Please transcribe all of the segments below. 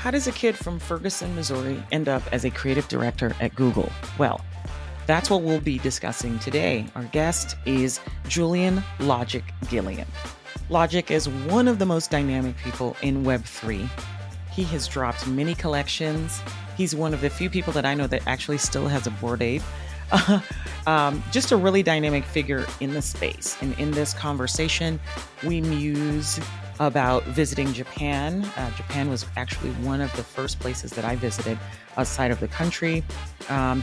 How does a kid from Ferguson, Missouri end up as a creative director at Google? Well, that's what we'll be discussing today. Our guest is Julian Logic Gillian. Logic is one of the most dynamic people in Web3. He has dropped many collections. He's one of the few people that I know that actually still has a Bored Ape. Just a really dynamic figure in the space. And in this conversation, we muse about visiting Japan. Japan was actually one of the first places that I visited outside of the country.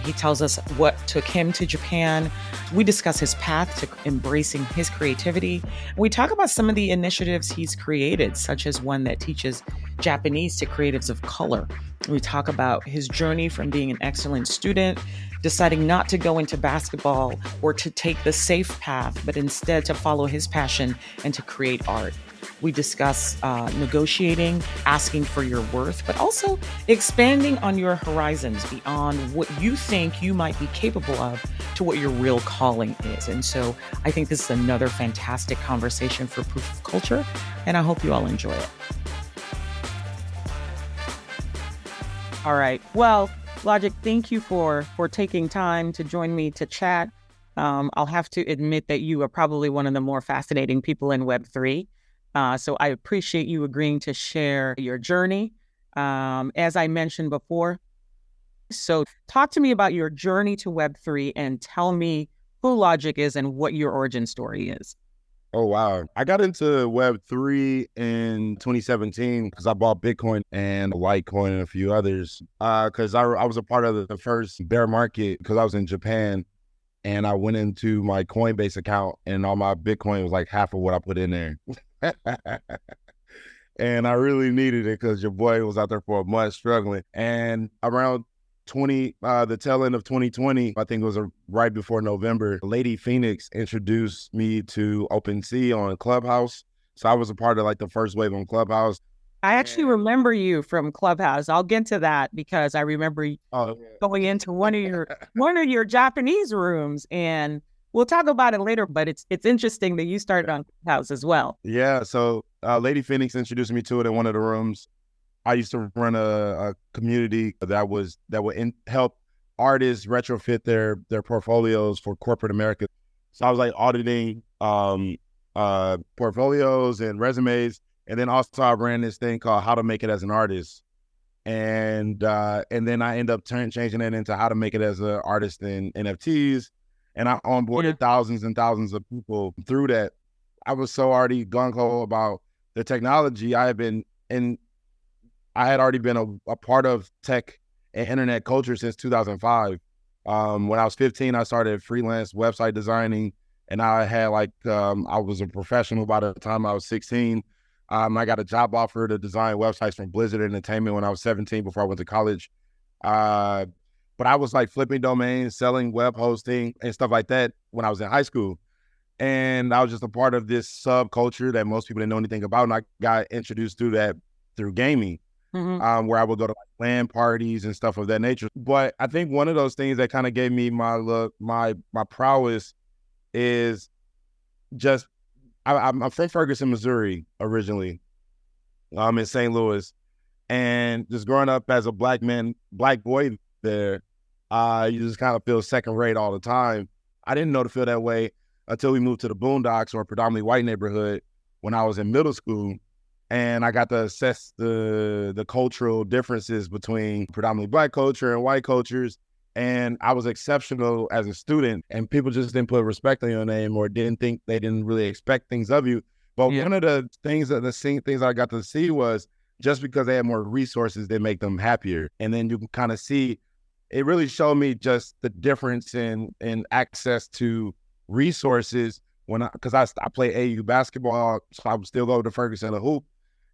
He tells us what took him to Japan. We discuss his path to embracing his creativity. We talk about some of the initiatives he's created, such as one that teaches Japanese to creatives of color. We talk about his journey from being an excellent student, deciding not to go into basketball or to take the safe path, but instead to follow his passion and to create art. We discuss negotiating, asking for your worth, but also expanding on your horizons beyond what you think you might be capable of to what your real calling is. And so I think this is another fantastic conversation for Proof of Culture, and I hope you all enjoy it. All right. Well, Logic, thank you for taking time to join me to chat. I'll have to admit that you are probably one of the more fascinating people in Web3. So I appreciate you agreeing to share your journey, as I mentioned before. So talk to me about your journey to Web3 and tell me who Logic is and what your origin story is. Oh, wow. I got into Web3 in 2017 because I bought Bitcoin and Litecoin and a few others because I was a part of the first bear market because I was in Japan. And I went into my Coinbase account and all my Bitcoin was like half of what I put in there. And I really needed it because your boy was out there for a month struggling. And around the tail end of 2020, I think it was right before November, Lady Phoenix introduced me to OpenSea on Clubhouse. So I was a part of like the first wave on Clubhouse. I actually remember you from Clubhouse. I'll get to that because I remember going into one of your Japanese rooms, and we'll talk about it later. But it's interesting that you started on Clubhouse as well. Yeah. So Lady Phoenix introduced me to it in one of the rooms. I used to run a community that would help artists retrofit their portfolios for corporate America. So I was like auditing portfolios and resumes. And then also I ran this thing called How to Make It as an Artist. And then I end up changing it into How to Make It as an Artist in NFTs. And I onboarded thousands and thousands of people through that. I was so already gung-ho about the technology. I had already been a part of tech and internet culture since 2005. When I was 15, I started freelance website designing. And I had I was a professional by the time I was 16. I got a job offer to design websites from Blizzard Entertainment when I was 17 before I went to college. But I was like flipping domains, selling web hosting and stuff like that when I was in high school. And I was just a part of this subculture that most people didn't know anything about. And I got introduced through gaming, where I would go to LAN parties and stuff of that nature. But I think one of those things that kind of gave me my prowess is just, I'm from Ferguson, Missouri, originally. I'm in St. Louis. And just growing up as a black boy there, you just kind of feel second rate all the time. I didn't know to feel that way until we moved to the Boondocks, or a predominantly white neighborhood, when I was in middle school. And I got to assess the cultural differences between predominantly black culture and white cultures. And I was exceptional as a student, and people just didn't put respect on your name, or they didn't really expect things of you. But one of the things I got to see was just because they had more resources, they make them happier. And then you can kind of see, it really showed me just the difference in access to resources because I play AU basketball, so I would still go to Ferguson to hoop,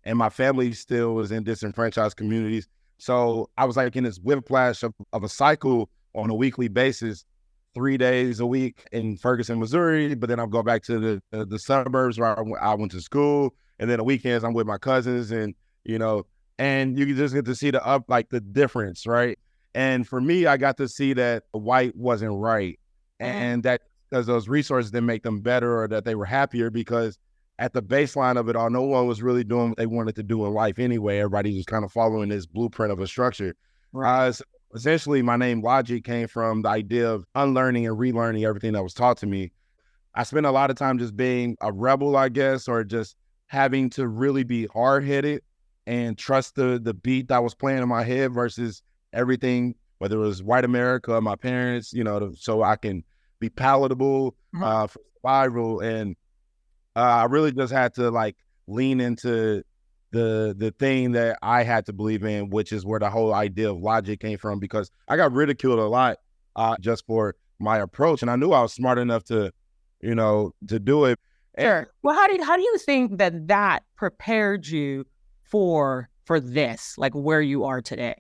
and my family still was in disenfranchised communities. So I was like in this whiplash of a cycle on a weekly basis, 3 days a week in Ferguson, Missouri. But then I'll go back to the suburbs where I went to school. And then the weekends I'm with my cousins, and you just get to see the difference, right? And for me, I got to see that white wasn't right. And that because those resources didn't make them better or that they were happier, because at the baseline of it all, no one was really doing what they wanted to do in life anyway. Everybody was kind of following this blueprint of a structure. Right. So essentially, my name Logic came from the idea of unlearning and relearning everything that was taught to me. I spent a lot of time just being a rebel, I guess, or just having to really be hard-headed and trust the beat that was playing in my head versus everything, whether it was white America or my parents, so I can be palatable for survival. And I really just had to like lean into the thing that I had to believe in, which is where the whole idea of logic came from, because I got ridiculed a lot just for my approach. And I knew I was smart enough to do it. Sure. Well, how do you think that prepared you for this, like where you are today?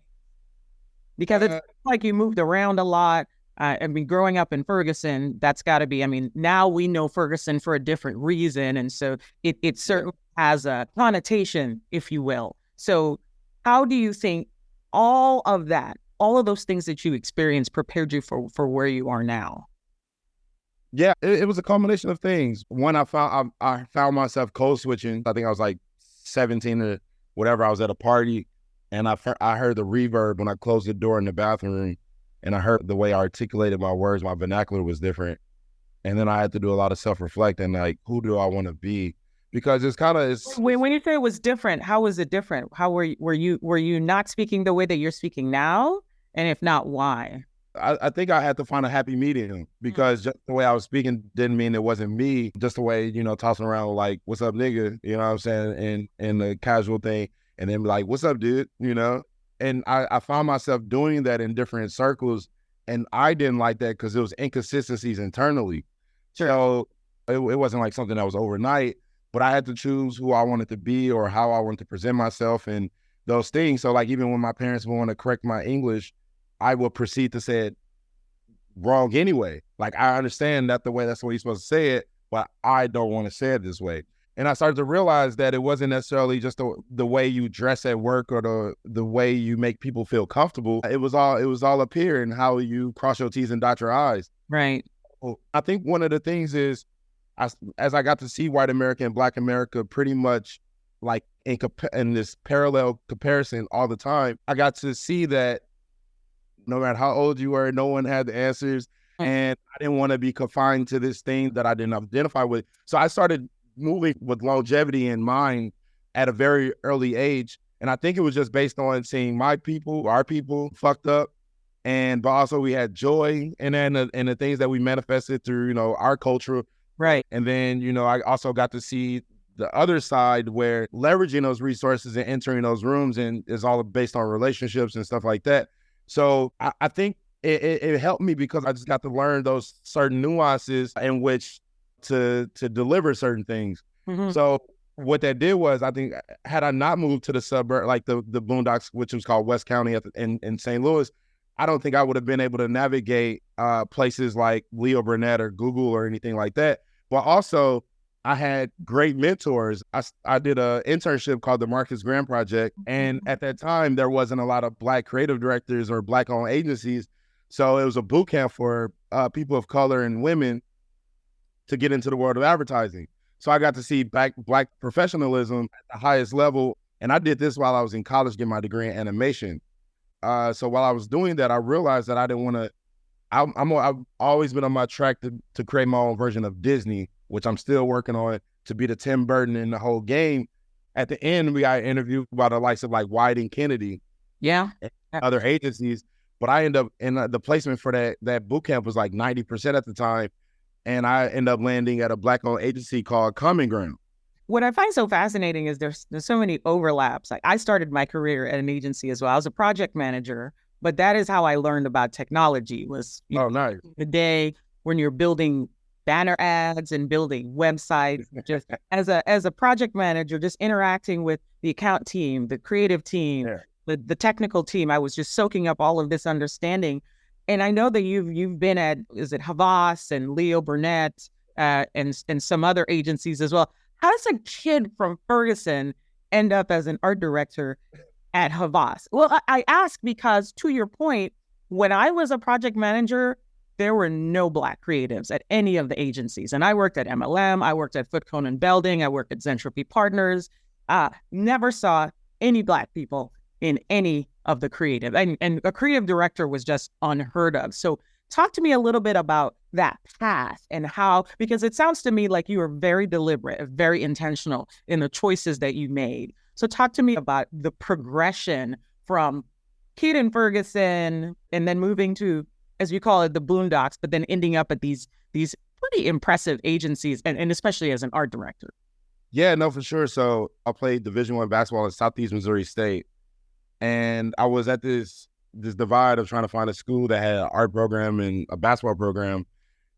Because it's like you moved around a lot. I mean, growing up in Ferguson, that's got to be, I mean, now we know Ferguson for a different reason. And so it certainly has a connotation, if you will. So how do you think all of those things that you experienced prepared you for where you are now? Yeah, it was a combination of things. One, I found myself code switching. I think I was like 17 or whatever. I was at a party and I heard the reverb when I closed the door in the bathroom, and I heard the way I articulated my words, my vernacular was different. And then I had to do a lot of self-reflecting, like, who do I want to be? Because when you say it was different, how was it different? How were you not speaking the way that you're speaking now? And if not, why? I think I had to find a happy medium, because just the way I was speaking didn't mean it wasn't me. Just the way, tossing around like, what's up, nigga? You know what I'm saying? And the casual thing. And then be like, what's up, dude? And I found myself doing that in different circles. And I didn't like that because it was inconsistencies internally. Sure. So it wasn't like something that was overnight, but I had to choose who I wanted to be or how I wanted to present myself and those things. So like, even when my parents would want to correct my English, I will proceed to say it wrong anyway. Like, I understand that's the way you're supposed to say it, but I don't want to say it this way. And I started to realize that it wasn't necessarily just the way you dress at work or the way you make people feel comfortable. It was all up here and how you cross your T's and dot your I's. Right. Well, I think one of the things is, as I got to see white America and black America pretty much like in this parallel comparison all the time, I got to see that no matter how old you were, no one had the answers. And I didn't want to be confined to this thing that I didn't identify with. So I started moving with longevity in mind at a very early age. And I think it was just based on seeing our people fucked up. But also we had joy and the things that we manifested through, our culture. Right. And then, I also got to see the other side where leveraging those resources and entering those rooms and is all based on relationships and stuff like that. So I think it helped me because I just got to learn those certain nuances in which to deliver certain things. Mm-hmm. So what that did was, I think, had I not moved to the suburb, like the Boondocks, which was called West County in St. Louis, I don't think I would have been able to navigate places like Leo Burnett or Google or anything like that. But also, I had great mentors. I did an internship called the Marcus Graham Project. And at that time, there wasn't a lot of Black creative directors or Black-owned agencies. So it was a boot camp for people of color and women to get into the world of advertising. So I got to see Black professionalism at the highest level. And I did this while I was in college getting my degree in animation. So while I was doing that, I realized that I didn't want to, I've always been on my track to create my own version of Disney, which I'm still working on, to be the Tim Burton in the whole game. At the end, we got interviewed by the likes of like White and Kennedy. Yeah. And other agencies. But I end up in the placement for that boot camp was like 90% at the time. And I end up landing at a Black-owned agency called Common Ground. What I find so fascinating is there's so many overlaps. Like, I started my career at an agency as well. I was a project manager, but that is how I learned about technology. Was nice. The day when you're building banner ads and building websites, just as a project manager, just interacting with the account team, the creative team, the technical team. I was just soaking up all of this understanding. And I know that you've been at, is it Havas and Leo Burnett and some other agencies as well. How does a kid from Ferguson end up as an art director at Havas? Well, I ask because, to your point, when I was a project manager, there were no Black creatives at any of the agencies. And I worked at MLM, I worked at Foot Cone and Belding, I worked at Zentropy Partners. Never saw any Black people in any of the creative. And a creative director was just unheard of. So talk to me a little bit about that path and how, because it sounds to me like you were very deliberate, very intentional in the choices that you made. So talk to me about the progression from kid in Ferguson and then moving to, as you call it, the boondocks, but then ending up at these pretty impressive agencies, and especially as an art director. Yeah, no, for sure. So I played Division I basketball at Southeast Missouri State. And I was at this divide of trying to find a school that had an art program and a basketball program.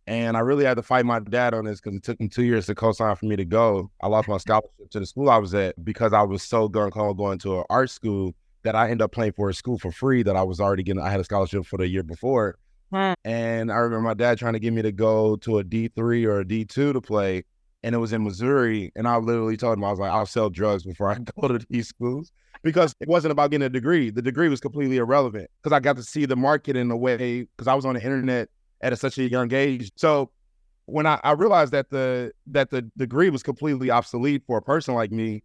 And I really had to fight my dad on this because it took him 2 years to co-sign for me to go. I lost my scholarship to the school I was at because I was so gung-ho going to an art school that I ended up playing for a school for free that I was already getting. I had a scholarship for the year before. And I remember my dad trying to get me to go to a D3 or a D2 to play. And it was in Missouri. And I literally told him, I was like, I'll sell drugs before I go to these schools. Because it wasn't about getting a degree. The degree was completely irrelevant because I got to see the market in a way, because I was on the internet at such a young age. So when I realized that the degree was completely obsolete for a person like me,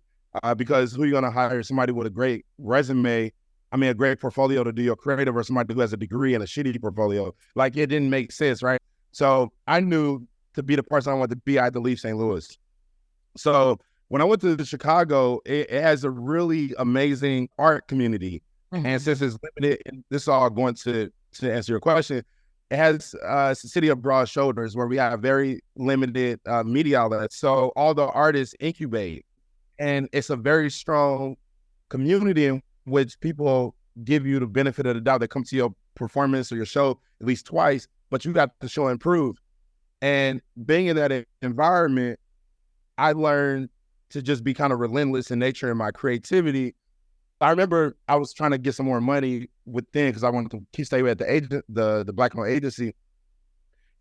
because who are you going to hire? Somebody with a great resume, a great portfolio to do your creative, or somebody who has a degree and a shitty portfolio? Like, it didn't make sense, right? So I knew to be the person I wanted to be, I had to leave St. Louis. So when I went to Chicago, it has a really amazing art community. Mm-hmm. And since it's limited, and this is all going to answer your question, it has a city of broad shoulders where we have very limited media outlets. So all the artists incubate. And it's a very strong community in which people give you the benefit of the doubt. They come to your performance or your show at least twice, but you got the show improved. And being in that environment, I learned to just be kind of relentless in nature and my creativity. I remember I was trying to get some more money within because I wanted to stay at the Black-owned agency,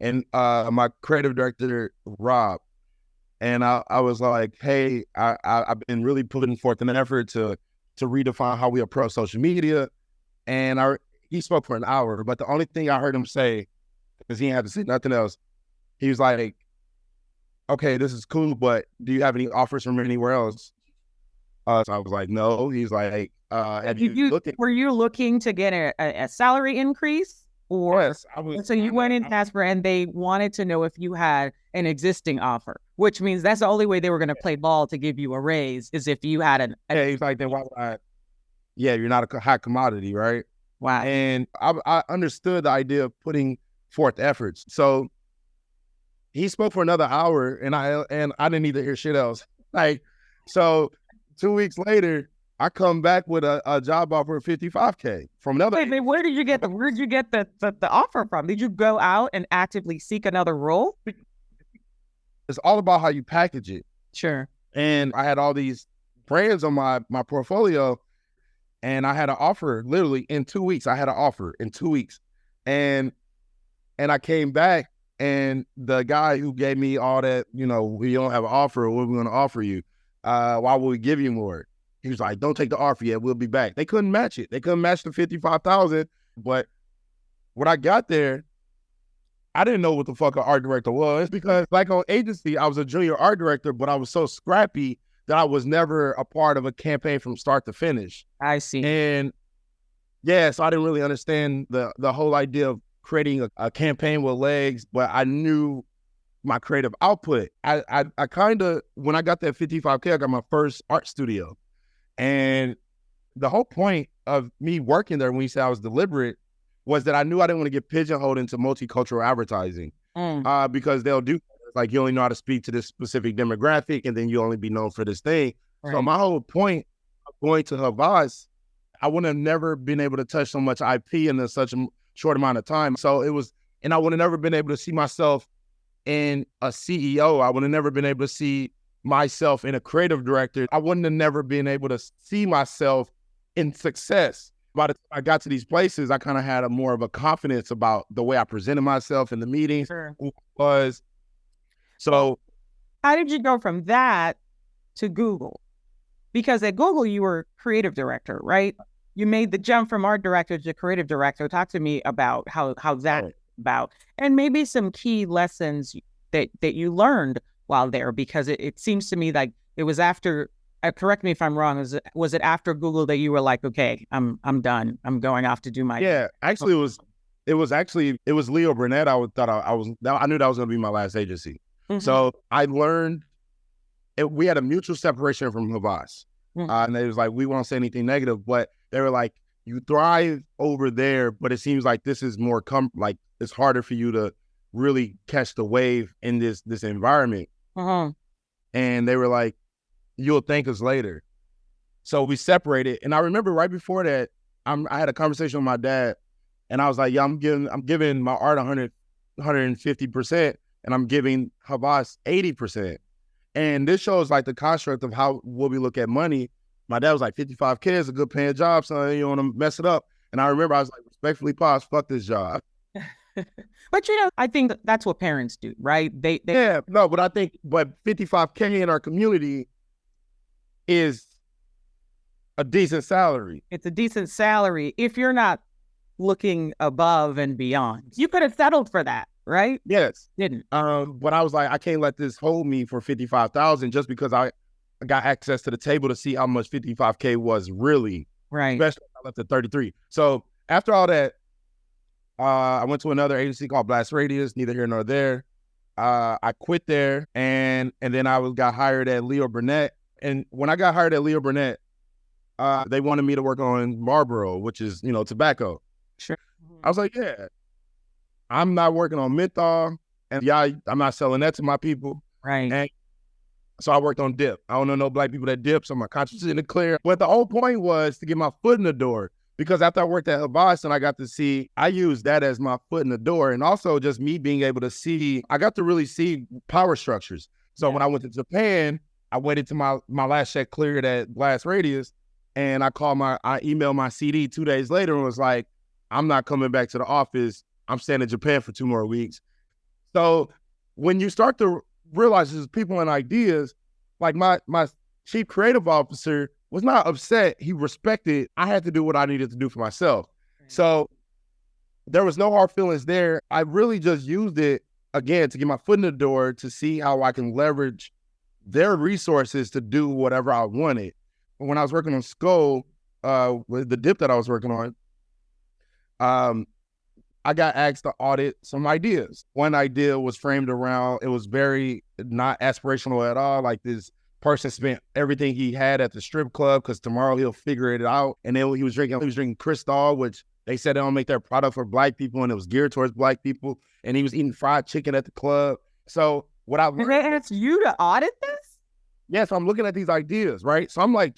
and my creative director, Rob, and I was like, hey, I've been really putting forth an effort to redefine how we approach social media, and he spoke for an hour, but the only thing I heard him say, because he didn't have to say nothing else, he was like, okay, this is cool, but do you have any offers from anywhere else? So I was like, no. He's like, have you were you looking to get a salary increase? Or yes, I was. So you went in Casper and they wanted to know if you had an existing offer, which means that's the only way they were going to play ball to give you a raise is if you had yeah, he's like, then why would I? Yeah, you're not a hot commodity, right? Wow. And I understood the idea of putting forth efforts. So he spoke for another hour, and I didn't need to hear shit else. Like, so 2 weeks later, I come back with a job offer of $55K from another. Wait, where did you get the offer from? Did you go out and actively seek another role? It's all about how you package it. Sure. And I had all these brands on my portfolio, and I had an offer literally in 2 weeks. I had an offer in 2 weeks, and I came back, and the guy who gave me all that, we don't have an offer. What are we going to offer you? Why would we give you more? He was like, don't take the offer yet. We'll be back. They couldn't match it. They couldn't match the $55,000. But when I got there, I didn't know what the fuck an art director was, because like on agency, I was a junior art director, but I was so scrappy that I was never a part of a campaign from start to finish. I see. And yeah, so I didn't really understand the whole idea of creating a campaign with legs, but I knew my creative output. I kind of, when I got that $55K, I got my first art studio. And the whole point of me working there, when you say I was deliberate, was that I knew I didn't want to get pigeonholed into multicultural advertising, because they'll do, like, you only know how to speak to this specific demographic, and then you only be known for this thing. Right. So my whole point of going to Havas, I would have never been able to touch so much IP in such a short amount of time. So it was, and I would have never been able to see myself in a CEO. I would have never been able to see myself in a creative director. I wouldn't have never been able to see myself in success. By the time I got to these places, I kind of had more of a confidence about the way I presented myself in the meetings. Sure. So how did you go from that to Google? Because at Google, you were creative director, right? You made the jump from art director to creative director. Talk to me about how that about, and maybe some key lessons that you learned while there, because it seems to me like it was after, correct me if I'm wrong, was it after Google that you were like, okay, I'm done, I'm going off to do my... Yeah, actually it was Leo Burnett. I knew that was going to be my last agency. Mm-hmm. So I learned we had a mutual separation from Havas. Mm-hmm. And they was like, we won't say anything negative, but they were like, you thrive over there, but it seems like this is more like it's harder for you to really catch the wave in this environment. Mm-hmm. And they were like, you'll thank us later. So we separated. And I remember right before that, I had a conversation with my dad, and I was like, yeah, I'm giving my art 150%, and I'm giving Havas 80%. And this shows like the construct of what we look at money. My dad was like, 55K is a good paying job, son. You don't want to mess it up. And I remember I was like, respectfully, Pops, fuck this job. But I think that's what parents do, right? Yeah, no, but I think 55K in our community is a decent salary. It's a decent salary if you're not looking above and beyond. You could have settled for that, right? Yes. Didn't. But I was like, I can't let this hold me for 55,000 just because I got access to the table to see how much 55K was really. Right. Especially when I left at 33. So after all that, I went to another agency called Blast Radius, neither here nor there. I quit there, and then I got hired at Leo Burnett. And when I got hired at Leo Burnett, they wanted me to work on Marlboro, which is, tobacco. Sure. I was like, yeah, I'm not working on menthol, and I'm not selling that to my people. Right. And so I worked on dip. I don't know no black people that dip, so my conscience is in the clear. But the whole point was to get my foot in the door, because after I worked at Havas and I used that as my foot in the door. And also just me being able to see, I got to really see power structures. So when I went to Japan, I waited till my last check cleared at Blast Radius, and I emailed my CD 2 days later and was like, I'm not coming back to the office. I'm staying in Japan for 2 more weeks. So when you start to realize there's people and ideas, like my chief creative officer was not upset. He respected I had to do what I needed to do for myself. So there was no hard feelings there. I really just used it, again, to get my foot in the door, to see how I can leverage their resources to do whatever I wanted. When I was working on Skull, with the dip that I was working on, I got asked to audit some ideas. One idea was framed around, it was very not aspirational at all. Like, this person spent everything he had at the strip club because tomorrow he'll figure it out. And then he was drinking Cristal, which they said they don't make their product for black people, and it was geared towards black people. And he was eating fried chicken at the club. So what I learned, and it's you to audit this? Yes, I'm looking at these ideas, right? So I'm like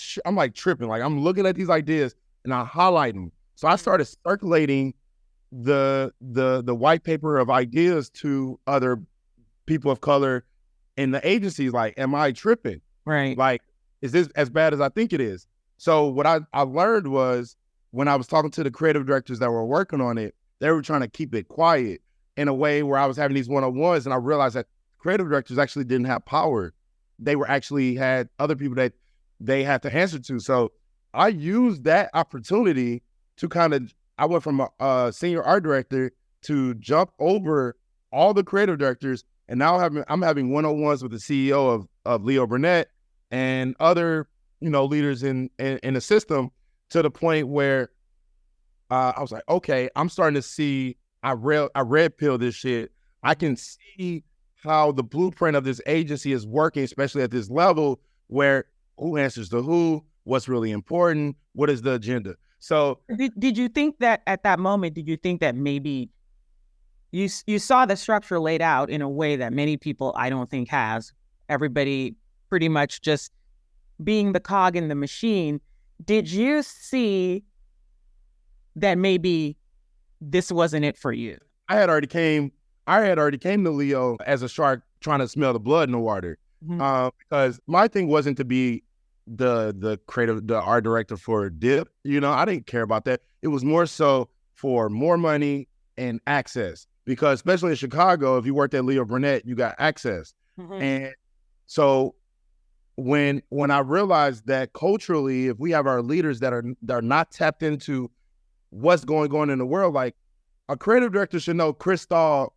tripping. Like, I'm looking at these ideas and I highlight them. So I started circulating the white paper of ideas to other people of color in the agencies. Like, am I tripping? Right. Like, is this as bad as I think it is? So what I learned was, when I was talking to the creative directors that were working on it, they were trying to keep it quiet in a way where I was having these one-on-ones, and I realized that creative directors actually didn't have power. They had other people that they had to answer to. So I used that opportunity to I went from a senior art director to jump over all the creative directors, and now I'm having one-on-ones with the CEO of Leo Burnett and other leaders in the system, to the point where I was like, okay, I'm starting to see. I red pill this shit. I can see how the blueprint of this agency is working, especially at this level, where who answers to who, what's really important, what is the agenda. So did you think that at that moment, did you think that maybe you saw the structure laid out in a way that many people, I don't think, has, everybody pretty much just being the cog in the machine? Did you see that maybe this wasn't it for you? I had already came to Leo as a shark trying to smell the blood in the water. Mm-hmm. Because my thing wasn't to be the art director for Dip. I didn't care about that. It was more so for more money and access, because especially in Chicago, if you worked at Leo Burnett, you got access. Mm-hmm. And so when I realized that culturally, if we have our leaders that are not tapped into what's going on in the world, like, A creative director should know Chris Stahl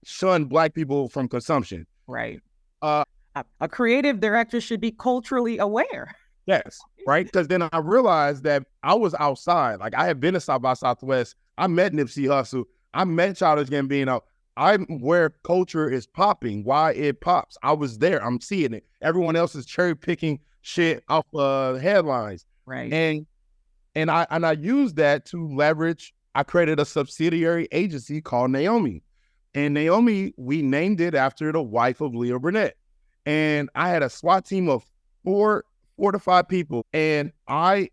shunned Black people from consumption. Right. Uh, a creative director should be culturally aware. Yes, right? Because then I realized that I was outside. Like, I had been to South by Southwest. I met Nipsey Hussle. I met Childish Gambino. I'm where culture is popping, why it pops. I was there. I'm seeing it. Everyone else is cherry picking shit off headlines. Right. And I used that to leverage. I created a subsidiary agency called Naomi. And Naomi, we named it after the wife of Leo Burnett. And I had a SWAT team of four to five people. And I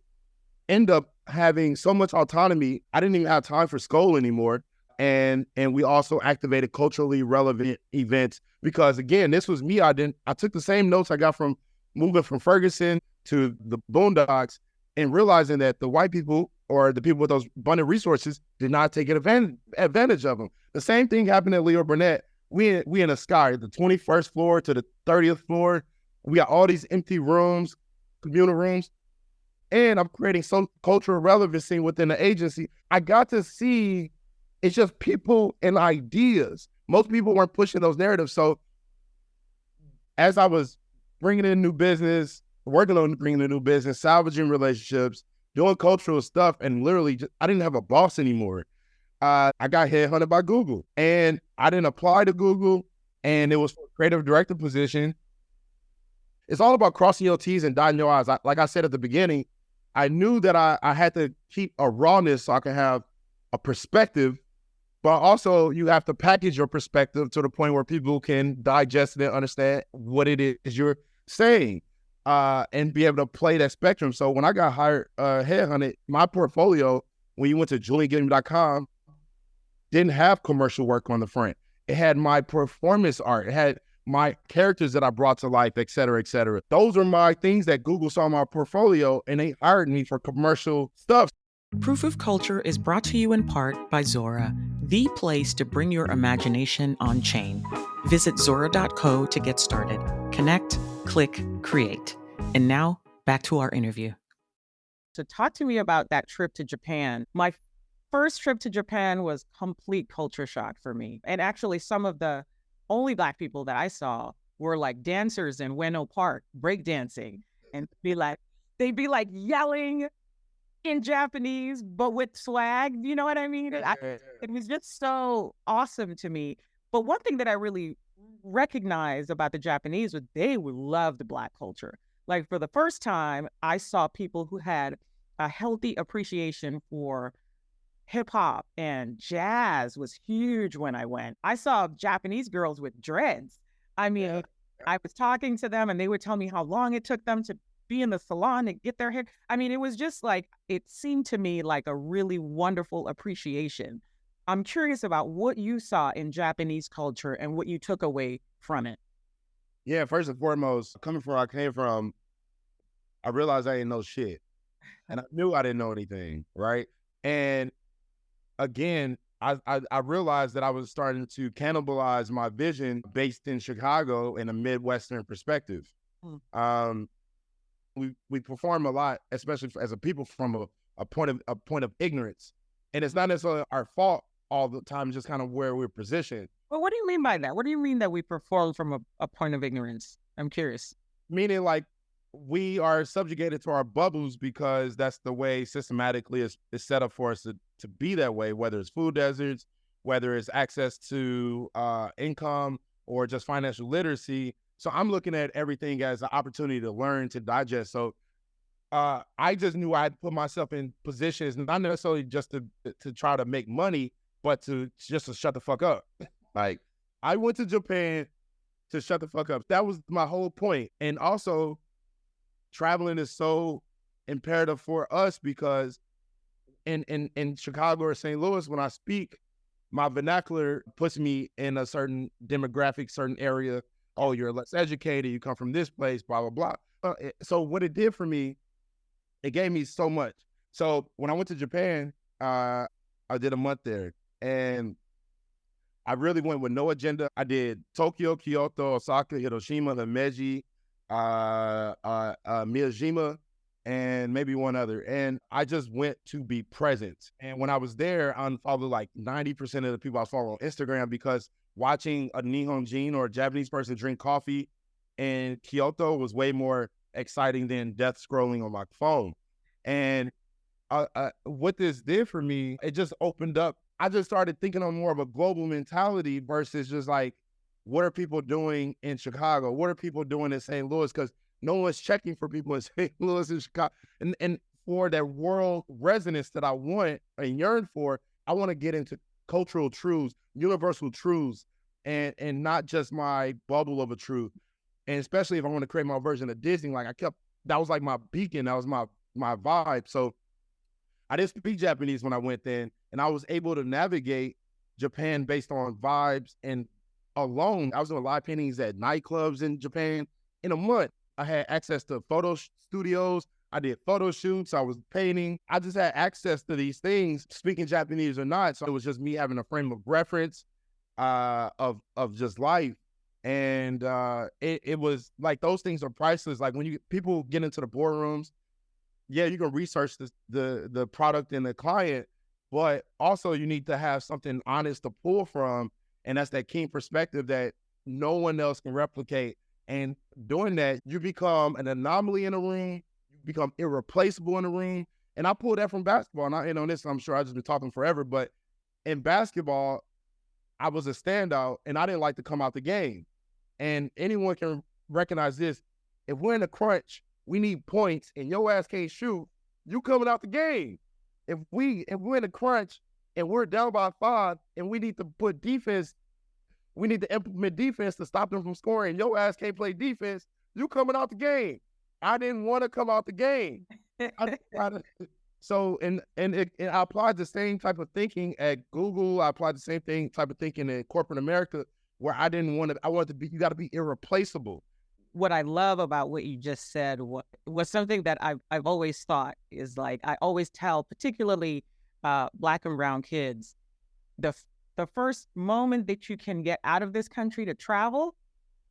end up having so much autonomy, I didn't even have time for school anymore. And we also activated culturally relevant events because, again, this was me. I took the same notes I got from moving from Ferguson to the Boondocks and realizing that the white people or the people with those abundant resources did not take advantage of them. The same thing happened at Leo Burnett. We in the sky, the 21st floor to the 30th floor. We got all these empty rooms, communal rooms, and I'm creating some cultural relevancy within the agency. I got to see it's just people and ideas. Most people weren't pushing those narratives. So as I was bringing in new business, working on bringing in new business, salvaging relationships, doing cultural stuff, and literally I didn't have a boss anymore. I got headhunted by Google, and I didn't apply to Google, and it was for a creative director position. It's all about crossing your T's and dotting your I's. Like I said at the beginning, I knew that I had to keep a rawness so I could have a perspective, but also you have to package your perspective to the point where people can digest it and understand what it is you're saying, and be able to play that spectrum. So when I got hired, headhunted, my portfolio, when you went to juliangilliam.com, didn't have commercial work on the front. It had my performance art. It had my characters that I brought to life, et cetera, et cetera. Those are my things that Google saw in my portfolio, and they hired me for commercial stuff. Proof of Culture is brought to you in part by Zora, the place to bring your imagination on chain. Visit Zora.co to get started. Connect, click, create. And now, back to our interview. So talk to me about that trip to Japan. My first trip to Japan was complete culture shock for me. And actually, some of the only Black people that I saw were like dancers in Ueno Park, breakdancing, and they'd be like yelling in Japanese, but with swag. You know what I mean? It was just so awesome to me. But one thing that I really recognized about the Japanese was they would love the Black culture. Like, for the first time, I saw people who had a healthy appreciation for hip hop, and jazz was huge when I went. I saw Japanese girls with dreads. I mean, I was talking to them and they would tell me how long it took them to be in the salon and get their hair. I mean, it was just like, it seemed to me like a really wonderful appreciation. I'm curious about what you saw in Japanese culture and what you took away from it. Yeah, first and foremost, coming from where I came from, I realized I didn't know shit. And I knew I didn't know anything, right? And again, I realized that I was starting to cannibalize my vision based in Chicago in a Midwestern perspective. We perform a lot, especially as a people, from a point of ignorance, and it's not necessarily our fault all the time. Just kind of where we're positioned. Well, what do you mean by that? What do you mean that we perform from a point of ignorance? I'm curious. Meaning, like, we are subjugated to our bubbles because that's the way systematically is set up for us to be that way, whether it's food deserts, whether it's access to income or just financial literacy. So I'm looking at everything as an opportunity to learn, to digest. So I just knew I had to put myself in positions, not necessarily just to try to make money, but to shut the fuck up. Like, I went to Japan to shut the fuck up. That was my whole point. And also, traveling is so imperative for us because in Chicago or St. Louis, when I speak, my vernacular puts me in a certain demographic, certain area. Oh, you're less educated, you come from this place, blah, blah, blah. So what it did for me, it gave me so much. So when I went to Japan, I did a month there, and I really went with no agenda. I did Tokyo, Kyoto, Osaka, Hiroshima, Himeji, Miyajima, and maybe one other. And I just went to be present. And when I was there, I unfollowed like 90% of the people I was following on Instagram, because watching a Nihonjin or a Japanese person drink coffee in Kyoto was way more exciting than death scrolling on my phone. And what this did for me, it just opened up. I just started thinking on more of a global mentality versus just like, what are people doing in Chicago? What are people doing in St. Louis? Because no one's checking for people in St. Louis and Chicago. And for that world resonance that I want and yearn for, I want to get into cultural truths, universal truths, and not just my bubble of a truth. And especially if I want to create my version of Disney, like that was like my beacon, that was my vibe. So I didn't speak Japanese when I went then, and I was able to navigate Japan based on vibes. And alone, I was doing live paintings at nightclubs in Japan. In a month, I had access to photo studios. I did photo shoots. I was painting. I just had access to these things, speaking Japanese or not. So it was just me having a frame of reference of just life. And it was like, those things are priceless. Like when people get into the boardrooms, yeah, you can research the product and the client, but also you need to have something honest to pull from. And that's that keen perspective that no one else can replicate. And doing that, you become an anomaly in the room. You become irreplaceable in the room. And I pulled that from basketball. And on this, I'm sure I've just been talking forever, but in basketball, I was a standout and I didn't like to come out the game. And anyone can recognize this. If we're in a crunch, we need points and your ass can't shoot, you coming out the game. If we're in a crunch and we're down by 5 and we need to put defense, we need to implement defense to stop them from scoring, your ass can't play defense, you coming out the game. I didn't want to come out the game. So, and I applied the same type of thinking at Google. I applied the same type of thinking in corporate America, where I wanted to be, you got to be irreplaceable. What I love about what you just said was something that I've always thought is, like, I always tell, particularly Black and brown kids, the first moment that you can get out of this country to travel,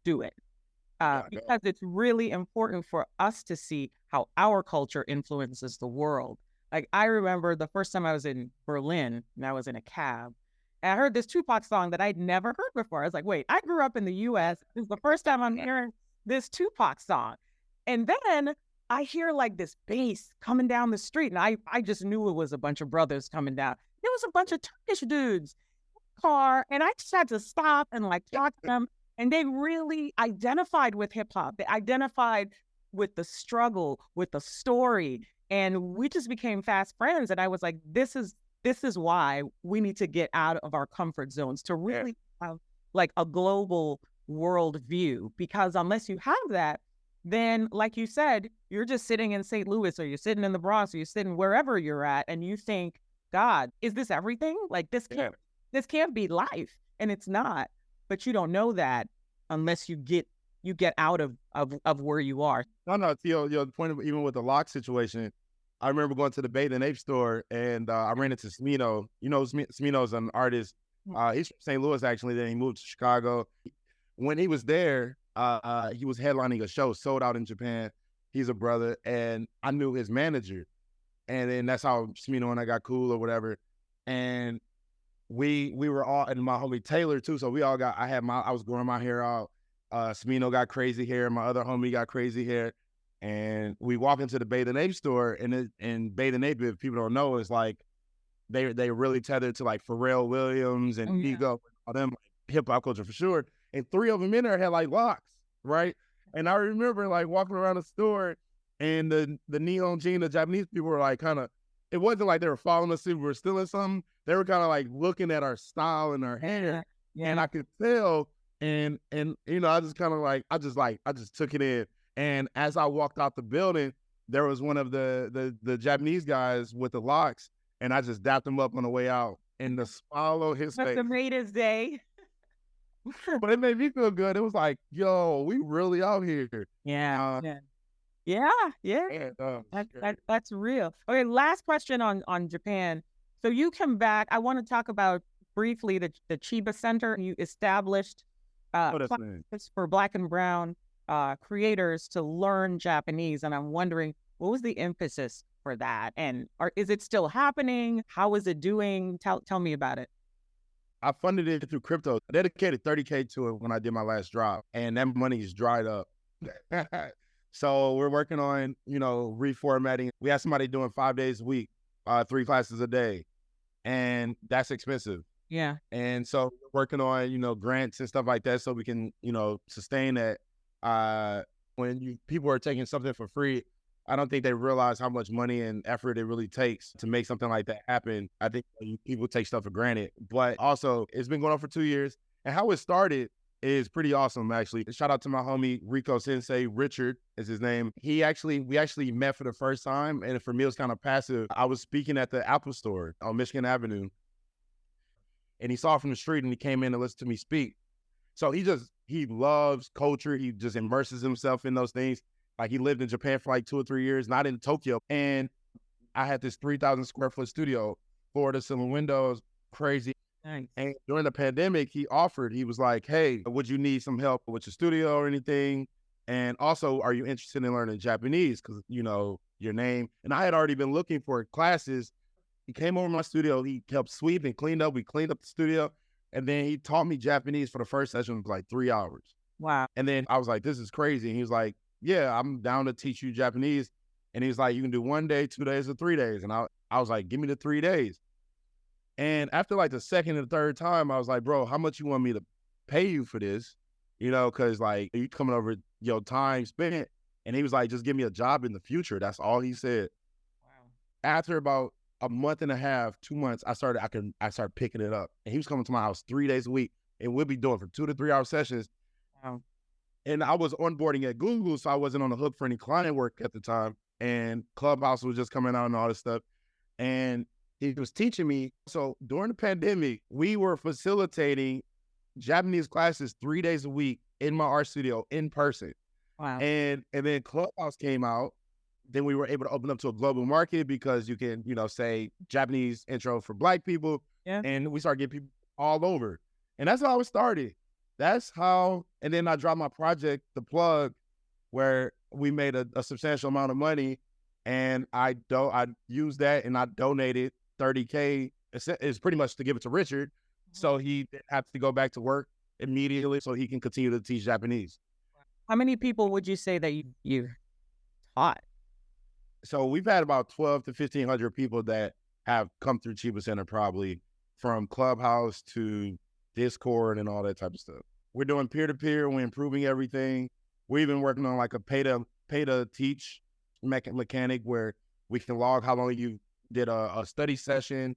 do it. Because it's really important for us to see how our culture influences the world. Like, I remember the first time I was in Berlin, and I was in a cab, and I heard this Tupac song that I'd never heard before. I was like, wait, I grew up in the U.S. This is the first time I'm hearing this Tupac song. And then I hear like this bass coming down the street, and I just knew it was a bunch of brothers coming down. There was a bunch of Turkish dudes in the car, and I just had to stop and like talk to them. And they really identified with hip hop. They identified with the struggle, with the story. And we just became fast friends. And I was like, this is why we need to get out of our comfort zones to really have like a global world view. Because unless you have that, then like you said, you're just sitting in St. Louis, or you're sitting in the Bronx, or you're sitting wherever you're at, and you think, God, is this everything? Like this can't be life. And it's not. But you don't know that unless you get out of where you are. No, to your point of, even with the lock situation, I remember going to the Bath and Ape store, and I ran into Smino. You know, Smino's an artist. He's from St. Louis, actually. Then he moved to Chicago. When he was there, he was headlining a show, sold out in Japan. He's a brother, and I knew his manager. And then that's how Smino and I got cool or whatever. And we were all, and my homie Taylor too. So we all got, I was growing my hair out. Smino got crazy hair. My other homie got crazy hair. And we walk into the Bath and Ape store, and Bath and Ape, if people don't know, is like, they really tethered to like Pharrell Williams and Ego, all them, like, hip hop culture for sure. And 3 of them in there had like locks, right? And I remember like walking around the store, and the Nihonjin, the Japanese people were like kind of, it wasn't like they were following us, we were stealing something. They were kind of like looking at our style and our hair. Yeah. And I could tell. And you know, I just kind of like, I just took it in. And as I walked out the building, there was one of the Japanese guys with the locks, and I just dapped him up on the way out, and the smile on his face. That's made his day. But it made me feel good. It was like, yo, we really out here. Yeah. That's real. Okay, last question on Japan. So you come back. I want to talk about briefly the Chiba Center. You established classes for Black and brown creators to learn Japanese, and I'm wondering What was the emphasis for that? And is it still happening? How is it doing? Tell me about it. I funded it through crypto. I dedicated 30K to it when I did my last drop, and that money is dried up. So we're working on, reformatting. We had somebody doing 5 days a week, 3 classes a day, and that's expensive. Yeah. And so we're working on, grants and stuff like that so we can, sustain that. When people are taking something for free, I don't think they realize how much money and effort it really takes to make something like that happen. I think people take stuff for granted, but also it's been going on for 2 years. And how it started is pretty awesome, actually. Shout out to my homie Rico Sensei, Richard is his name. We actually met for the first time, and for me it was kind of passive. I was speaking at the Apple Store on Michigan Avenue, and he saw from the street and he came in and listened to me speak. So he loves culture. He just immerses himself in those things. Like he lived in Japan for like 2 or 3 years, not in Tokyo. And I had this 3,000 square foot studio, floor to ceiling windows, crazy. Nice. And during the pandemic, he was like, hey, would you need some help with your studio or anything? And also, are you interested in learning Japanese? Because, your name. And I had already been looking for classes. He came over to my studio. He helped sweep and cleaned up. We cleaned up the studio. And then he taught me Japanese for the first session for like 3 hours. Wow. And then I was like, this is crazy. And he was like, yeah, I'm down to teach you Japanese. And he was like, you can do 1 day, 2 days, or 3 days. And I was like, give me the 3 days. And after like the second and third time, I was like, bro, how much you want me to pay you for this? Because like you coming over your time spent. And he was like, just give me a job in the future. That's all he said. Wow. After about a month and a half, 2 months, I started picking it up. And he was coming to my house 3 days a week. And we'll be doing for 2 to 3 hour sessions. Wow. And I was onboarding at Google, so I wasn't on the hook for any client work at the time. And Clubhouse was just coming out and all this stuff. And he was teaching me. So during the pandemic, we were facilitating Japanese classes 3 days a week in my art studio in person. Wow. And then Clubhouse came out. Then we were able to open up to a global market because you can, say Japanese intro for Black people. Yeah. And we started getting people all over. And that's how it started. And then I dropped my project, The Plug, where we made a substantial amount of money. And I used that and I donated 30K. It's pretty much to give it to Richard. So he had to go back to work immediately so he can continue to teach Japanese. How many people would you say that you taught? So we've had about 12 to 1,500 people that have come through Chiba Center, probably from Clubhouse to Discord and all that type of stuff. We're doing peer-to-peer. We're improving everything. We're even working on like a pay to teach mechanic where we can log how long you did a study session.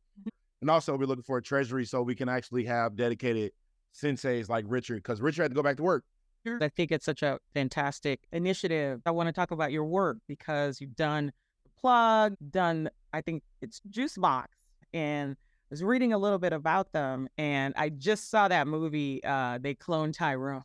And also we're looking for a treasury so we can actually have dedicated senseis like Richard, because Richard had to go back to work. I think it's such a fantastic initiative. I want to talk about your work because you've done The Plug, I think it's Juicebox, and I was reading a little bit about them, and I just saw that movie. They cloned Tyrone.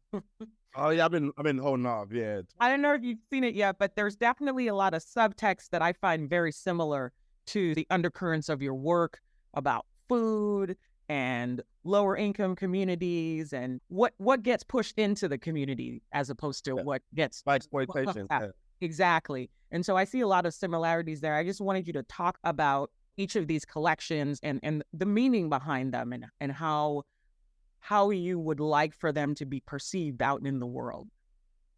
Oh yeah, I've been holding off. Yeah, I don't know if you've seen it yet, but there's definitely a lot of subtext that I find very similar to the undercurrents of your work about food and lower income communities and what gets pushed into the community as opposed to what gets by exploitation. Yeah. Exactly. And so I see a lot of similarities there. I just wanted you to talk about each of these collections and the meaning behind them and how you would like for them to be perceived out in the world.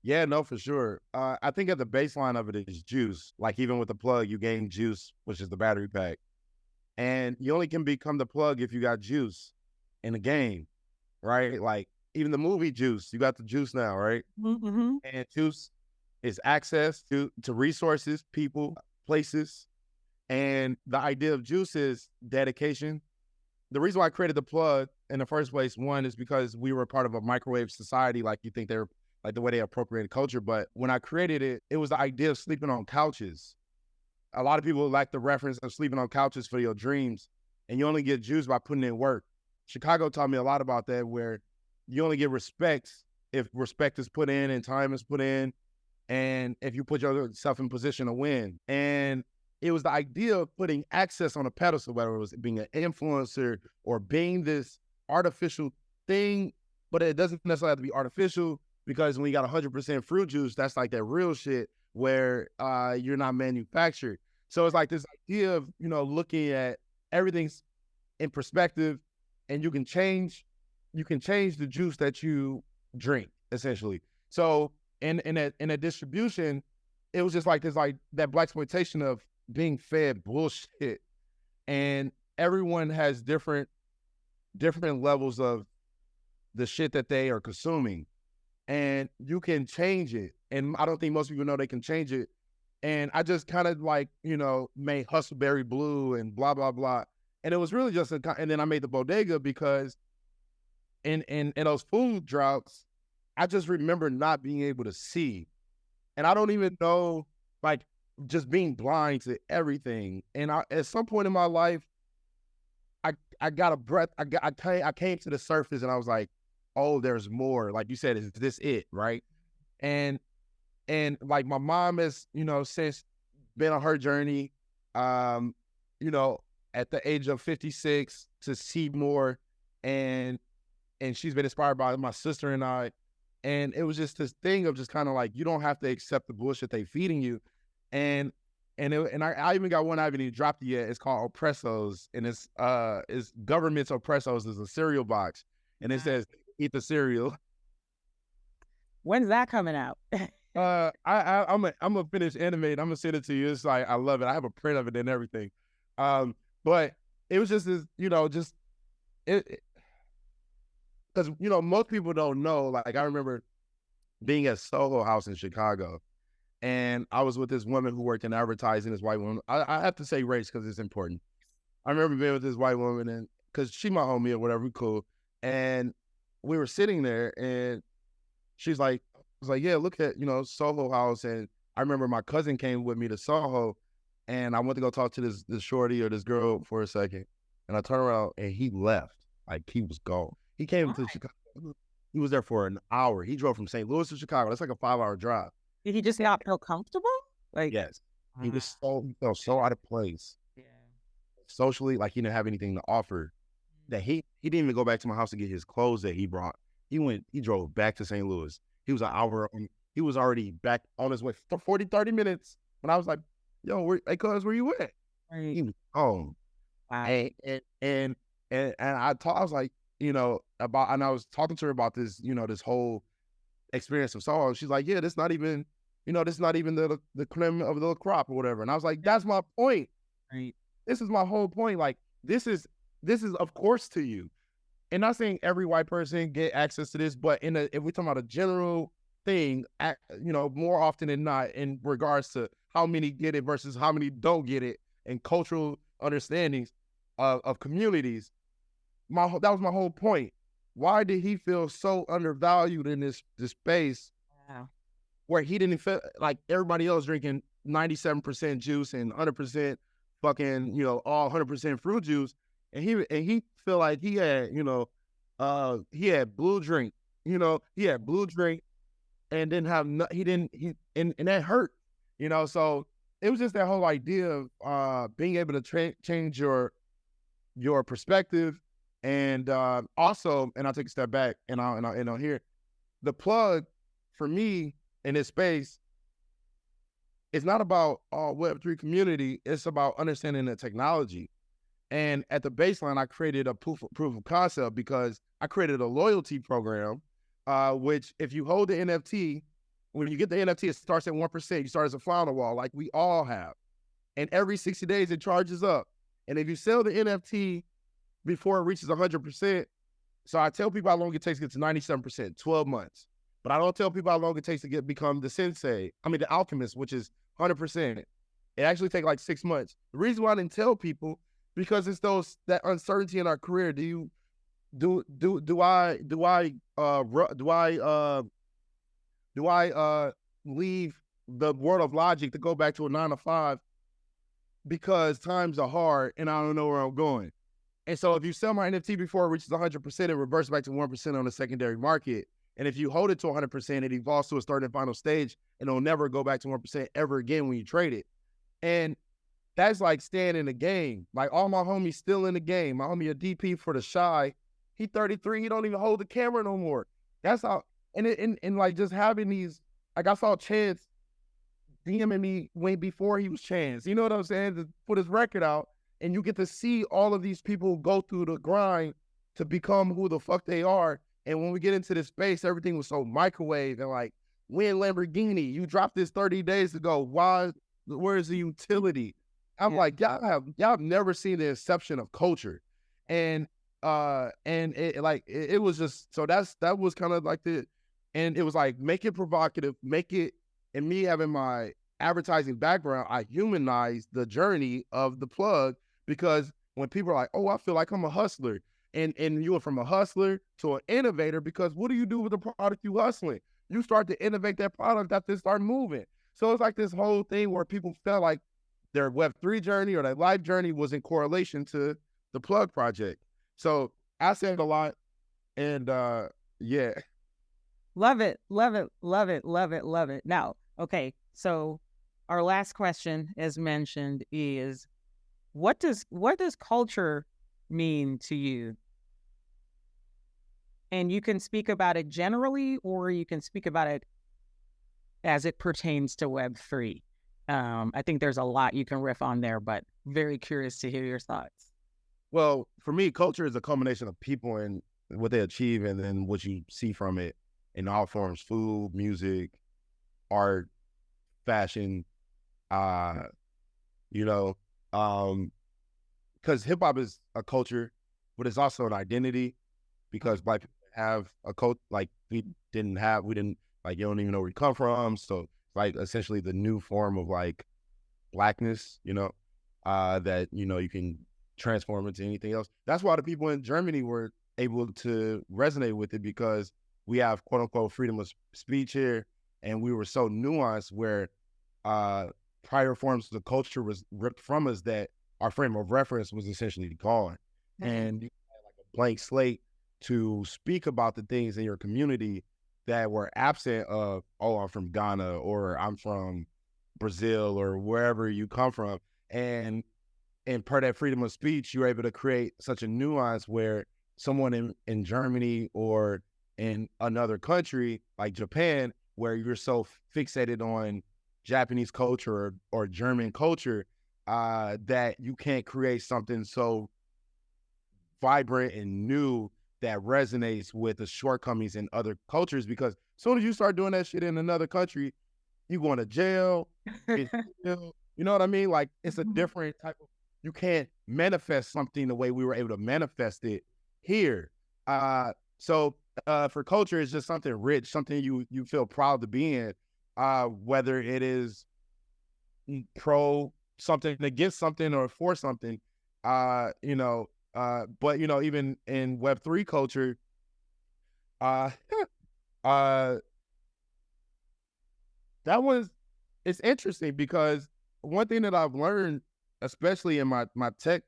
Yeah, no, for sure. I think at the baseline of it is juice. Like even with The Plug, you gain juice, which is the battery pack. And you only can become the plug if you got juice in the game, right? Like even the movie Juice, you got the juice now, right? Mm-hmm. And juice is access to resources, people, places. And the idea of juice is dedication. The reason why I created The Plug in the first place, one, is because we were part of a microwave society. Like you think they're like the way they appropriated culture. But when I created it, it was the idea of sleeping on couches. A lot of people like the reference of sleeping on couches for your dreams, and you only get juice by putting in work. Chicago taught me a lot about that, where you only get respect if respect is put in and time is put in, and if you put yourself in position to win. And it was the idea of putting access on a pedestal, whether it was being an influencer or being this artificial thing, but it doesn't necessarily have to be artificial, because when you got 100% fruit juice, that's like that real shit. where you're not manufactured. So it's like this idea of, looking at everything's in perspective, and you can change the juice that you drink, essentially. So in a distribution, it was just like this, like that blaxploitation of being fed bullshit, and everyone has different levels of the shit that they are consuming, and you can change it. And I don't think most people know they can change it. And I just kind of like, made Hustleberry Blue and blah, blah, blah. And it was really just and then I made the bodega because in those food droughts, I just remember not being able to see. And I don't even know, like, just being blind to everything. And at some point in my life, I got a breath. I came to the surface, and I was like, oh, there's more. Like you said, is this it, right? And like my mom has, since been on her journey, at the age of 56 to see more, and she's been inspired by my sister and I. And it was just this thing of just kind of like, you don't have to accept the bullshit they feeding you. And I even got one I haven't even dropped it yet. It's called Oppressos, and it's Government's Oppressos is a cereal box, and it says eat the cereal. When's that coming out? I'm gonna finish animating. I'm gonna send it to you. It's like, I love it. I have a print of it and everything. But it was just this, just it because most people don't know. Like, I remember being at Soho House in Chicago, and I was with this woman who worked in advertising. This white woman. I have to say race because it's important. I remember being with this white woman, and because she my homie or whatever, we cool. And we were sitting there, and she's like, I was like, yeah, look at, Soho House. And I remember my cousin came with me to Soho, and I went to go talk to this shorty or this girl for a second. And I turned around, and he left. Like, he was gone. He came to Chicago. He was there for an hour. He drove from St. Louis to Chicago. That's like a 5-hour drive. Did he just not feel comfortable? Like, yes. He felt so out of place. Yeah. Socially, like he didn't have anything to offer. That he didn't even go back to my house to get his clothes that he brought. He drove back to St. Louis. He was an hour, he was already back on his way for 40, 30 minutes. When I was like, yo, hey, cuz, where you at? Right. He was home. Wow. And I was like, about, and I was talking to her about this, this whole experience of Soho. She's like, yeah, this not even the cream of the crop or whatever. And I was like, that's my point. Right. This is my whole point. Like, this is of course to you. And not saying every white person get access to this, but if we're talking about a general thing, more often than not, in regards to how many get it versus how many don't get it, and cultural understandings of communities, that was my whole point. Why did he feel so undervalued in this space? Wow. Where he didn't feel like everybody else drinking 97% juice and 100% fucking, all 100% fruit juice. And he feel like he had, he had blue drink, he had blue drink and didn't have, and that hurt, so it was just that whole idea of being able to change your perspective. And also, and I'll take a step back and I'll hear the plug for me in this space. It's not about Web3 community. It's about understanding the technology. And at the baseline, I created a proof of concept because I created a loyalty program, which if you hold the NFT, when you get the NFT, it starts at 1%. You start as a fly on the wall, like we all have. And every 60 days, it charges up. And if you sell the NFT before it reaches 100%, so I tell people how long it takes to get to 97%, 12 months. But I don't tell people how long it takes to become the alchemist, which is 100%. It actually takes like 6 months. The reason why I didn't tell people, because it's that uncertainty in our career. Do I leave the world of logic to go back to a 9-to-5 because times are hard and I don't know where I'm going? And so if you sell my NFT before it reaches 100%, it reverts back to 1% on the secondary market. And if you hold it to 100%, it evolves to a third and final stage, and it'll never go back to 1% ever again when you trade it. And that's like staying in the game. Like all my homies still in the game. My homie a DP for the Shy. He 33. He don't even hold the camera no more. That's how. And like just having these. Like I saw Chance DMing me way before he was Chance. You know what I'm saying? To put his record out, and you get to see all of these people go through the grind to become who the fuck they are. And when we get into this space, everything was so microwave and like, win Lamborghini. You dropped this 30 days ago. Why? Where's the utility? I'm like, y'all have never seen the inception of culture, and it was just, so that was kind of like and it was like, make it provocative, make it, and me having my advertising background, I humanized the journey of the plug, because when people are like, oh, I feel like I'm a hustler, and you went from a hustler to an innovator, because what do you do with the product you hustling? You start to innovate that product that then start moving. So it's like this whole thing where people felt like their Web3 journey or their life journey was in correlation to the plug project. So I said a lot, and yeah. Love it, love it, love it, love it, love it. Now, okay, so our last question, as mentioned, is what does culture mean to you? And you can speak about it generally, or you can speak about it as it pertains to Web3. I think there's a lot you can riff on there, but very curious to hear your thoughts. Well, for me, culture is a combination of people and what they achieve, and then what you see from it in all forms: food, music, art, fashion, because hip hop is a culture, but it's also an identity, because Black people have a cult, like we didn't, like, you don't even know where you come from. So it's like essentially the new form of like Blackness, that, you can transform into anything else. That's why the people in Germany were able to resonate with it, because we have quote unquote freedom of speech here, and we were so nuanced where prior forms of the culture was ripped from us, that our frame of reference was essentially gone. Mm-hmm. And you had like a blank slate to speak about the things in your community that were absent of, oh, I'm from Ghana, or I'm from Brazil, or wherever you come from. And per that freedom of speech, you're able to create such a nuance where someone in Germany or in another country like Japan, where you're so fixated on Japanese culture or German culture, that you can't create something so vibrant and new that resonates with the shortcomings in other cultures. Because as soon as you start doing that shit in another country, you going to jail. You know what I mean? Like, it's a different type of, you can't manifest something the way we were able to manifest it here. So for culture, it's just something rich, something you feel proud to be in, whether it is pro something, against something, or for something, but even in Web3 culture, it's interesting, because one thing that I've learned, especially in my tech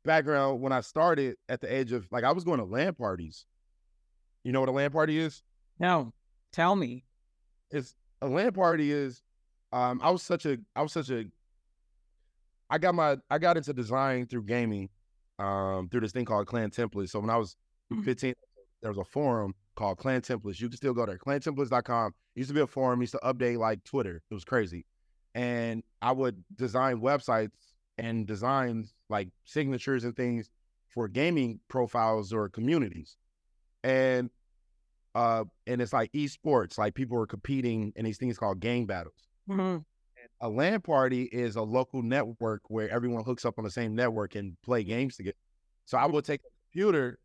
background, when I started at the age of, like, I was going to LAN parties. You know what a LAN party is? No, tell me. It's a LAN party is, I got into design through gaming, through this thing called Clan Templates. So when I was 15, there was a forum called Clan Templates. You can still go there, clantemplates.com. It used to be a forum, used to update like Twitter. It was crazy. And I would design websites and design like signatures and things for gaming profiles or communities. And it's like esports, like people were competing in these things called game battles. Mm-hmm. A LAN party is a local network where everyone hooks up on the same network and play games together. So I would take a computer,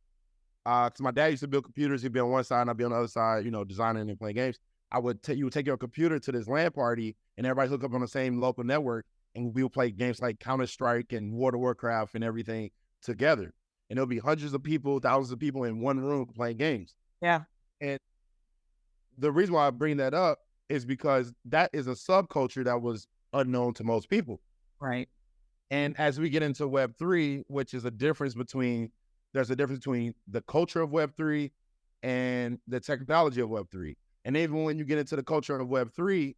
because my dad used to build computers. He'd be on one side and I'd be on the other side, designing and playing games. You would take your computer to this LAN party, and everybody hook up on the same local network, and we would play games like Counter-Strike and World of Warcraft and everything together. And there'll be hundreds of people, thousands of people in one room playing games. Yeah. And the reason why I bring that up is because that is a subculture that was unknown to most people. Right. And as we get into Web3, which is there's a difference between the culture of Web3 and the technology of Web3. And even when you get into the culture of Web3,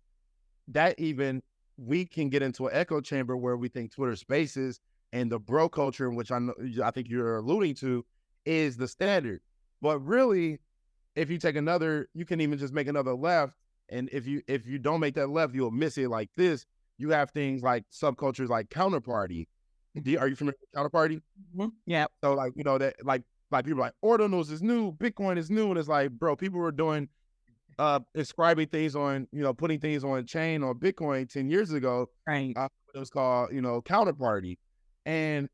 we can get into an echo chamber where we think Twitter Spaces and the bro culture, in which I think you're alluding to, is the standard. But really, if you take you can even just make another left And if you don't make that left, you'll miss it. Like this, you have things like subcultures like counterparty. Are you familiar with counterparty? Mm-hmm. Yeah. So like, you know, that like people are like ordinals is new, Bitcoin is new, and it's like, bro, people were doing inscribing things on, you know, putting things on chain on Bitcoin 10 years ago. Right. It was called, you know, counterparty. And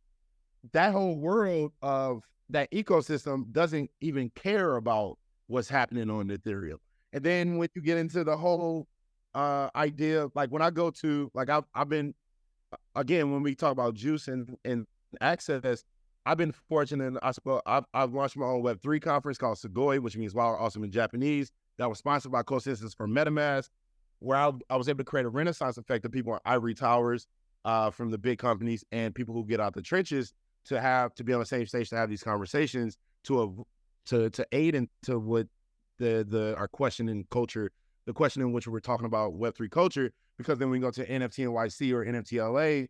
that whole world of that ecosystem doesn't even care about what's happening on Ethereum. And then when you get into the whole idea, like when I go to, like I've been, again, when we talk about juice and access, I've been fortunate. I've launched my own Web3 conference called Sugoi, which means wow, awesome in Japanese. That was sponsored by co-citizens for MetaMask, where I was able to create a renaissance effect of people on ivory towers from the big companies and people who get out the trenches to be on the same stage to have these conversations to aid into what our question in culture, the question in which we're talking about Web3 culture, because then we go to NFT NYC or NFT LA,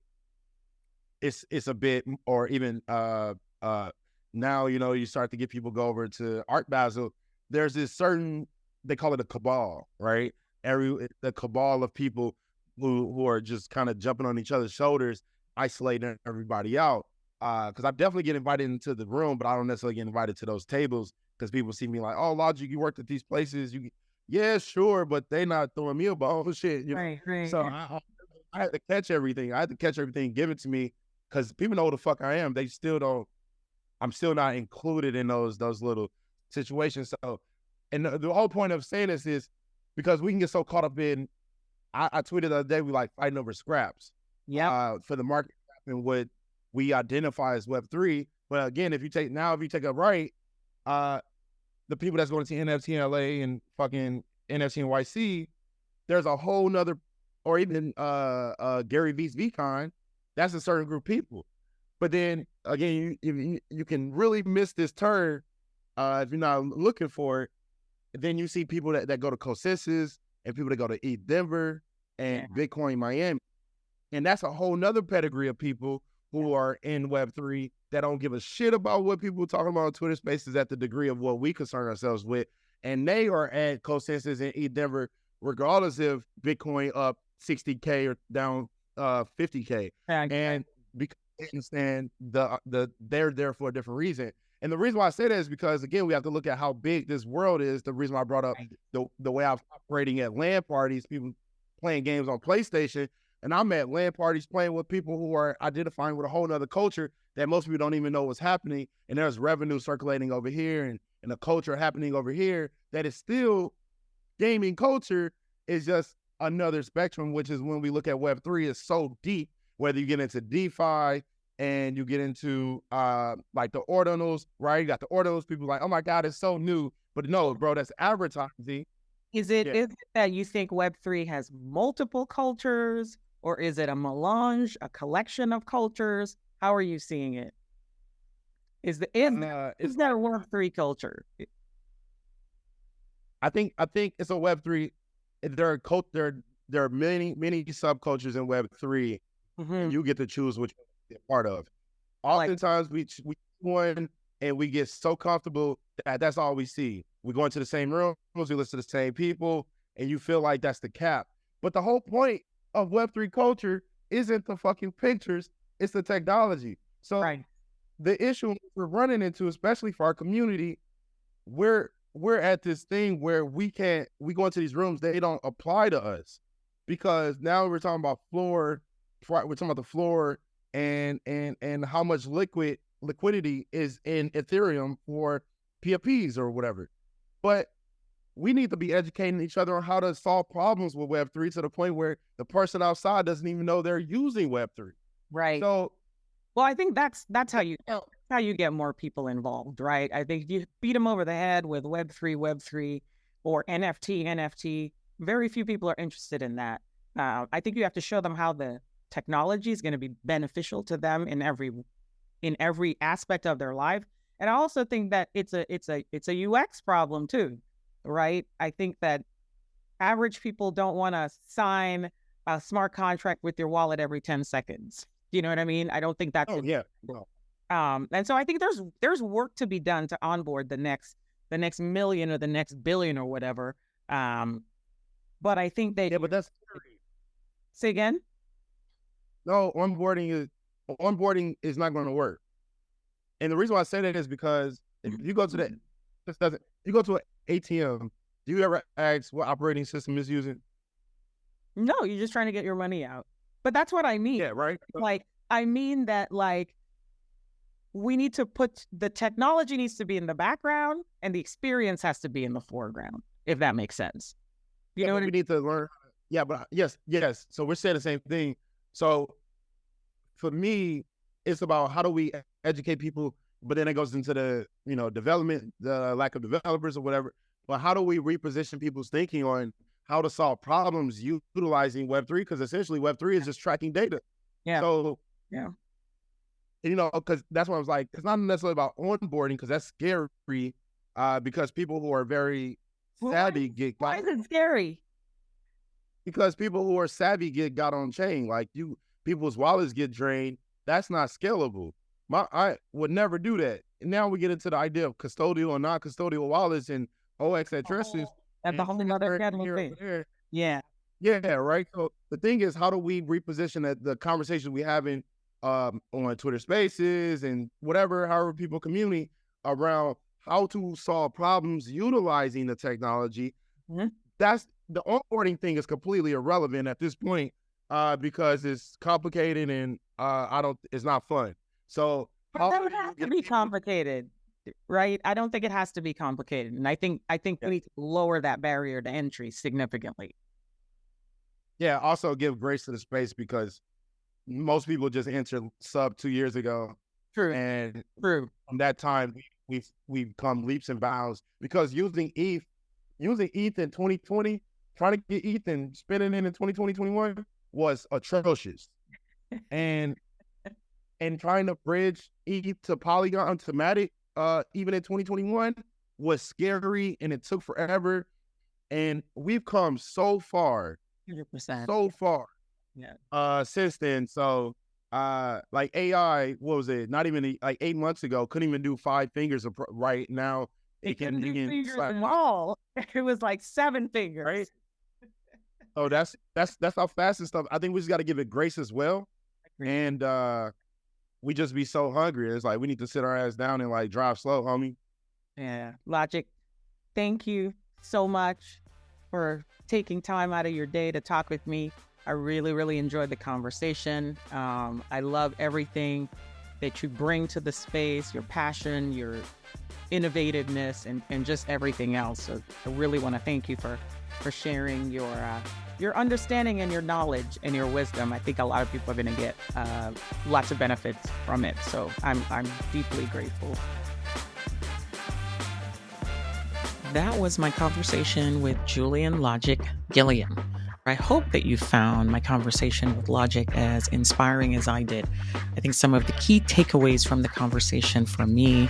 it's a bit, or even now, you know, you start to get people go over to Art Basel. There's this certain, they call it a cabal, right? The cabal of people who are just kind of jumping on each other's shoulders, isolating everybody out. Because I definitely get invited into the room, but I don't necessarily get invited to those tables because people see me like, oh, Logic, you worked at these places. Yeah, sure, but they not throwing me a bone. Shit, you know? Right. So I had to catch everything. I had to catch everything, give it to me, because people know who the fuck I am. They still don't. I'm still not included in those little situations. So, and the whole point of saying this is because we can get so caught up in. I tweeted the other day, we like fighting over scraps. Yeah. For the market and what we identify as Web3. But again, if you take a right, the people that's going to NFT LA and fucking NFT NYC, there's a whole nother, or even Gary V's VCon, that's a certain group of people. But then again, you can really miss this turn if you're not looking for it. Then you see people that go to COSISs and people that go to ETH Denver and Bitcoin Miami. And that's a whole nother pedigree of people who are in Web3 that don't give a shit about what people are talking about on Twitter Spaces at the degree of what we concern ourselves with. And they are at COSISs and ETH Denver, regardless if Bitcoin up 60K or down 50K. And because they understand they're there for a different reason. And the reason why I say that is because, again, we have to look at how big this world is. The reason why I brought up the way I'm operating at LAN parties, people playing games on PlayStation, and I'm at LAN parties playing with people who are identifying with a whole other culture that most people don't even know what's happening. And there's revenue circulating over here and a culture happening over here that is still gaming culture. Is just another spectrum, which is when we look at Web3, is so deep, whether you get into DeFi and you get into like the ordinals, right? You got the ordinals, people like, oh my God, it's so new. But no, bro, that's advertising. Is it that you think Web3 has multiple cultures, or is it a melange, a collection of cultures? How are you seeing it? Is that a Web3 culture? I think it's a Web3. There are many subcultures in Web3. Mm-hmm. And you get to choose which one you're part of. Oftentimes we one and we get so comfortable that that's all we see. We go into the same rooms, we listen to the same people, and you feel like that's the cap. But the whole point of Web3 culture isn't the fucking pictures, it's the technology. So the issue we're running into, especially for our community, we're at this thing where we go into these rooms, they don't apply to us. Because now we're talking about we're talking about the floor and how much liquidity is in Ethereum for PFPs or whatever. But we need to be educating each other on how to solve problems with Web3 to the point where the person outside doesn't even know they're using Web3. Right. So, well, I think that's how you get more people involved, right? I think if you beat them over the head with Web3, or NFT, very few people are interested in that. I think you have to show them how the technology is going to be beneficial to them in every aspect of their life. And I also think that it's a UX problem too, right? I think that average people don't want to sign a smart contract with your wallet every 10 seconds. You know what I mean? I don't think that's and so I think there's work to be done to onboard the next million or the next billion or whatever. but I think they Yeah, but that's say again. no onboarding is not going to work. And the reason why I say that is because if you go to you go to an ATM, do you ever ask what operating system is using? No, you're just trying to get your money out. But that's what I mean. Yeah, right. Like, I mean that, like, we need to put the technology needs to be in the background and the experience has to be in the foreground, if that makes sense. You know what I we mean? need to learn. Yeah, but yes. So we're saying the same thing. So for me, it's about how do we educate people, but then it goes into the development, the lack of developers or whatever. But how do we reposition people's thinking on how to solve problems utilizing Web3? Because essentially Web3 is just tracking data. Yeah. So yeah, because that's why I was like, it's not necessarily about onboarding because that's scary. Because people who are very savvy why is it scary? Because people who are savvy got on chain. Like people's wallets get drained. That's not scalable. I would never do that. And now we get into the idea of custodial and non-custodial wallets and OX addresses. That's a whole other thing. Yeah. Yeah, right. So the thing is, how do we reposition the conversation we having on Twitter Spaces and however people communicate around how to solve problems utilizing the technology? Mm-hmm. That's the onboarding thing is completely irrelevant at this point because it's complicated and it's not fun. So but that would have to be complicated, right? I don't think it has to be complicated, and I think we need to lower that barrier to entry significantly. Yeah. Also, give grace to the space because most people just entered sub 2 years ago. True. And True. From that time, we've come leaps and bounds because using ETH in 2020, trying to get ETH and spinning in 2020, 2021 was atrocious. and trying to bridge ETH to Polygon to Matic, even in 2021 was scary and it took forever. And we've come so far, 100%. so far. Yeah. Since then. So like AI, what was it? Not even like 8 months ago, couldn't even do 5 fingers right now. It can do fingers at all. It was like 7 fingers. Right. Oh, that's how fast and stuff. I think we just got to give it grace as well. And we just be so hungry. It's like we need to sit our ass down and like drive slow, homie. Yeah. Logic, thank you so much for taking time out of your day to talk with me. I really, really enjoyed the conversation. I love everything that you bring to the space, your passion, your innovativeness, and just everything else. So I really want to thank you for sharing your understanding and your knowledge and your wisdom. I think a lot of people are going to get lots of benefits from it. So I'm deeply grateful. That was my conversation with Julian Logic Gilliam. I hope that you found my conversation with Logic as inspiring as I did. I think some of the key takeaways from the conversation for me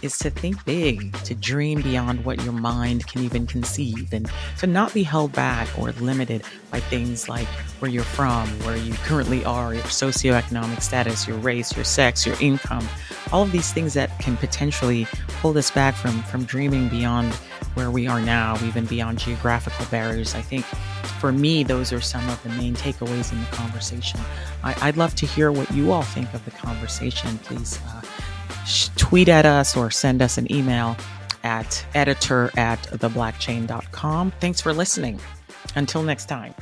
is to think big, to dream beyond what your mind can even conceive, and to not be held back or limited by things like where you're from, where you currently are, your socioeconomic status, your race, your sex, your income, all of these things that can potentially hold us back from dreaming beyond where we are now, even beyond geographical barriers. I think for me, those are some of the main takeaways in the conversation. I'd love to hear what you all think of the conversation. Please tweet at us or send us an email at editor@theblockchain.com. Thanks for listening. Until next time.